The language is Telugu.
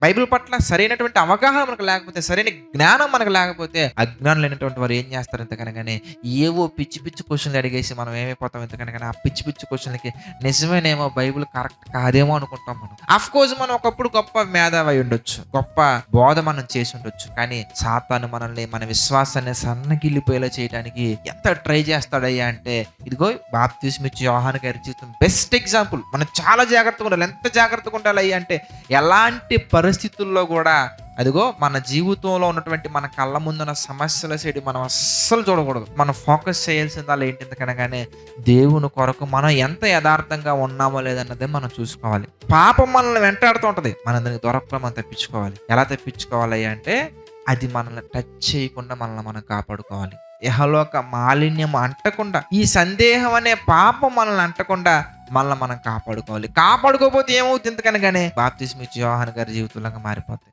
బైబిల్ పట్ల సరైనటువంటి అవగాహన మనకు లేకపోతే, సరైన జ్ఞానం మనకు లేకపోతే, అజ్ఞానం లేనటువంటి వారు ఏం చేస్తారు ఇంతకనగానే, ఏవో పిచ్చి పిచ్చి క్వశ్చన్లు అడిగేసి మనం ఏమైపోతాం ఇంతకనగానే, ఆ పిచ్చి పిచ్చి క్వశ్చన్లకి నిజమేనేమో, బైబిల్ కరెక్ట్ కాదేమో అనుకుంటాం మనం. కోర్స్ మనం ఒకప్పుడు గొప్ప మేధావి అయి ఉండొచ్చు, గొప్ప బోధ మనం చేసి ఉండొచ్చు, కానీ సాతాను మనల్ని, మన విశ్వాసాన్ని సన్నగిల్లిపోయేలా చేయడానికి ఎంత ట్రై చేస్తాడయ్యా అంటే, ఇదిగో బాప్తిస్మిచ్చి యోహాను గారి జీవితం బెస్ట్ ఎగ్జాంపుల్. మనం చాలా జాగ్రత్తగా ఉండాలి. ఎంత జాగ్రత్తగా ఉండాలి అయ్యా అంటే, ఎలాంటి పరిస్థితుల్లో కూడా అదిగో మన జీవితంలో ఉన్నటువంటి మన కళ్ళ ముందున్న సమస్యల సైడ్ మనం అస్సలు చూడకూడదు. మనం ఫోకస్ చేయాల్సింది అలా ఏంటి ఎందుకనగానే, దేవుని కొరకు మనం ఎంత యథార్థంగా ఉన్నామో లేదన్నదే మనం చూసుకోవాలి. పాపం మనల్ని వెంటాడుతూ ఉంటది, మనం దానికి దొరకకుండా మనం తప్పించుకోవాలి. ఎలా తప్పించుకోవాలి అంటే, అది మనల్ని టచ్ చేయకుండా మనల్ని మనం కాపాడుకోవాలి. ఇహలోక మాలిన్యం అంటకుండా, ఈ సందేహం అనే పాపం మనల్ని అంటకుండా మనల్ని మనం కాపాడుకోవాలి. కాపాడుకోకపోతే ఏమవుతుంది ఎందుకనగానే, బాప్తిస్మిచ్చి యోహాను గారి జీవితంలాగా మారిపోతాయి.